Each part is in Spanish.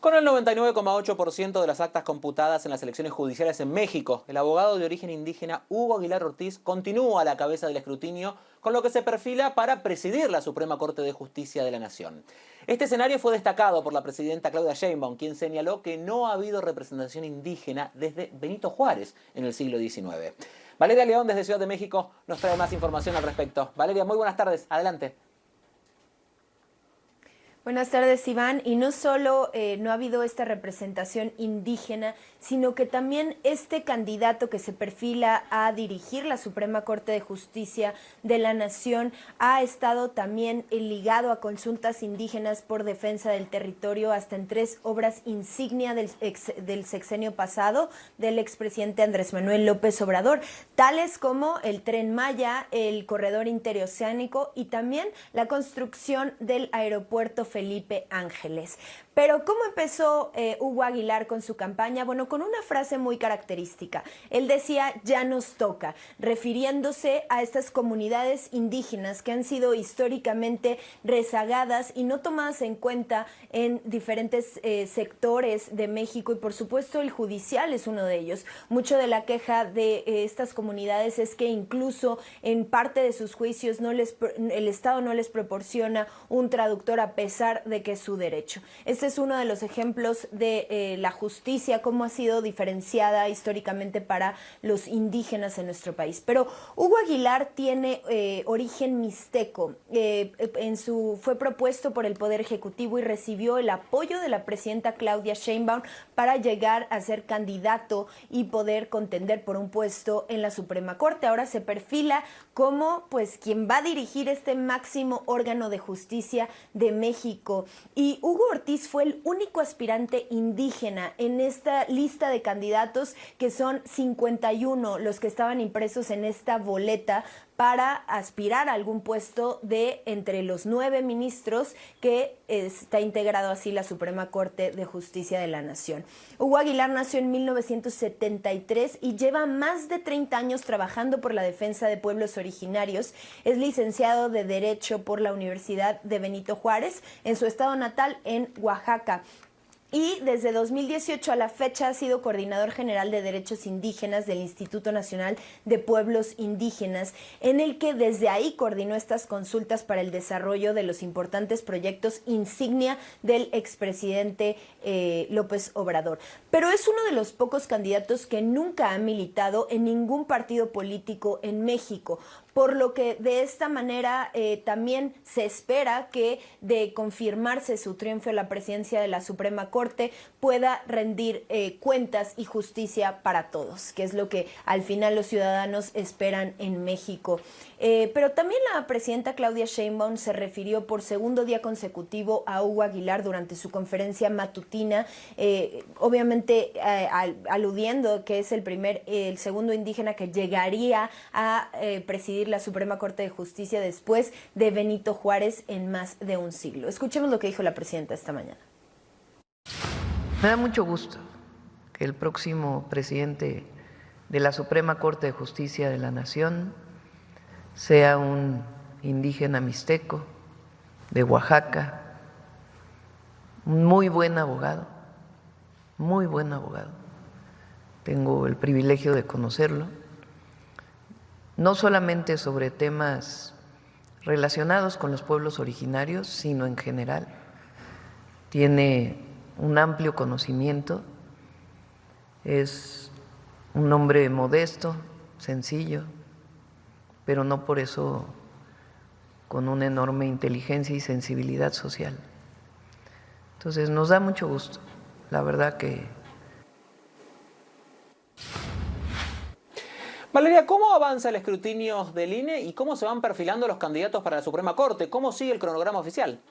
Con el 99,8% de las actas computadas en las elecciones judiciales en México, el abogado de origen indígena Hugo Aguilar Ortiz continúa a la cabeza del escrutinio, con lo que se perfila para presidir la Suprema Corte de Justicia de la Nación. Este escenario fue destacado por la presidenta Claudia Sheinbaum, quien señaló que no ha habido representación indígena desde Benito Juárez en el siglo XIX. Valeria León, desde Ciudad de México, nos trae más información al respecto. Valeria, muy buenas tardes. Adelante. Buenas tardes, Iván. Y no solo no ha habido esta representación indígena, sino que también este candidato que se perfila a dirigir la Suprema Corte de Justicia de la Nación ha estado también ligado a consultas indígenas por defensa del territorio, hasta en 3 obras insignia del sexenio pasado del expresidente Andrés Manuel López Obrador, tales como el Tren Maya, el Corredor Interoceánico y también la construcción del aeropuerto Felipe Ángeles. Pero ¿cómo empezó Hugo Aguilar con su campaña? Bueno, con una frase muy característica. Él decía, ya nos toca, refiriéndose a estas comunidades indígenas que han sido históricamente rezagadas y no tomadas en cuenta en diferentes sectores de México, y por supuesto el judicial es uno de ellos. Mucho de la queja de estas comunidades es que incluso en parte de sus juicios el Estado no les proporciona un traductor, a pesar de que es su derecho. Este es uno de los ejemplos de la justicia, cómo ha sido diferenciada históricamente para los indígenas en nuestro país. Pero Hugo Aguilar tiene origen mixteco. Fue propuesto por el Poder Ejecutivo y recibió el apoyo de la presidenta Claudia Sheinbaum para llegar a ser candidato y poder contender por un puesto en la Suprema Corte. Ahora se perfila como quien va a dirigir este máximo órgano de justicia de México. Y Hugo Ortiz fue el único aspirante indígena en esta lista de candidatos, que son 51 los que estaban impresos en esta boleta para aspirar a algún puesto de entre los 9 ministros que está integrado así la Suprema Corte de Justicia de la Nación. Hugo Aguilar nació en 1973 y lleva más de 30 años trabajando por la defensa de pueblos originarios. Es licenciado de Derecho por la Universidad de Benito Juárez, en su estado natal, en Oaxaca. Y desde 2018 a la fecha ha sido coordinador general de derechos indígenas del Instituto Nacional de Pueblos Indígenas, en el que desde ahí coordinó estas consultas para el desarrollo de los importantes proyectos insignia del expresidente López Obrador. Pero es uno de los pocos candidatos que nunca ha militado en ningún partido político en México, por lo que de esta manera también se espera que, de confirmarse su triunfo en la presidencia de la Suprema Corte, pueda rendir cuentas y justicia para todos, que es lo que al final los ciudadanos esperan en México. Pero también la presidenta Claudia Sheinbaum se refirió por segundo día consecutivo a Hugo Aguilar durante su conferencia matutina, obviamente aludiendo que es el segundo indígena que llegaría a presidir la Suprema Corte de Justicia después de Benito Juárez en más de un siglo. Escuchemos lo que dijo la presidenta esta mañana. Me da mucho gusto que el próximo presidente de la Suprema Corte de Justicia de la Nación sea un indígena mixteco de Oaxaca, un muy buen abogado, muy buen abogado. Tengo el privilegio de conocerlo, no solamente sobre temas relacionados con los pueblos originarios, sino en general. Tiene un amplio conocimiento, es un hombre modesto, sencillo, pero no por eso con una enorme inteligencia y sensibilidad social. Entonces nos da mucho gusto, la verdad que... Valeria, ¿cómo avanza el escrutinio del INE y cómo se van perfilando los candidatos para la Suprema Corte? ¿Cómo sigue el cronograma oficial?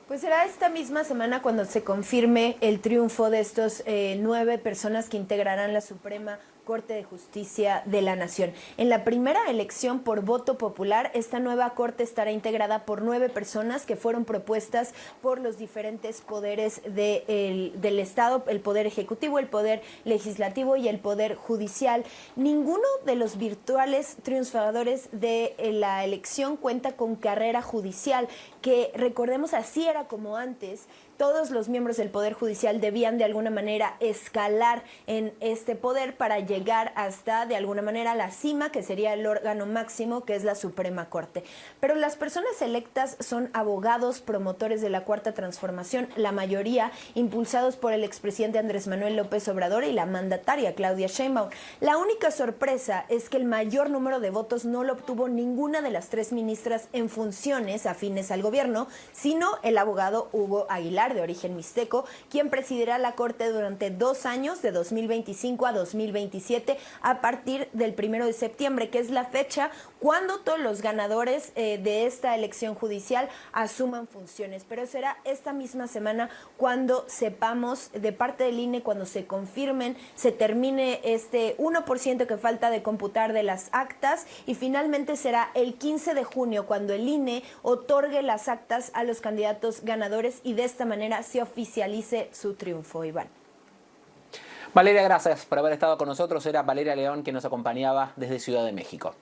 Pues será esta misma semana cuando se confirme el triunfo de estos 9 personas que integrarán la Suprema Corte de Justicia de la Nación. En la primera elección por voto popular, esta nueva Corte estará integrada por 9 personas que fueron propuestas por los diferentes poderes del Estado, el Poder Ejecutivo, el Poder Legislativo y el Poder Judicial. Ninguno de los virtuales triunfadores de la elección cuenta con carrera judicial, que recordemos así era como antes. Todos los miembros del Poder Judicial debían de alguna manera escalar en este poder para llegar hasta de alguna manera la cima, que sería el órgano máximo, que es la Suprema Corte. Pero las personas electas son abogados, promotores de la Cuarta Transformación, la mayoría impulsados por el expresidente Andrés Manuel López Obrador y la mandataria Claudia Sheinbaum. La única sorpresa es que el mayor número de votos no lo obtuvo ninguna de las 3 ministras en funciones afines al gobierno, sino el abogado Hugo Aguilar, de origen mixteco, quien presidirá la Corte durante 2 años, de 2025 a 2027, a partir del 1 de septiembre, que es la fecha cuando todos los ganadores de esta elección judicial asuman funciones. Pero será esta misma semana cuando sepamos de parte del INE, cuando se confirmen, se termine este 1% que falta de computar de las actas, y finalmente será el 15 de junio cuando el INE otorgue las actas a los candidatos ganadores y de esta manera se oficialice su triunfo, Iván. Valeria, gracias por haber estado con nosotros. Era Valeria León quien nos acompañaba desde Ciudad de México.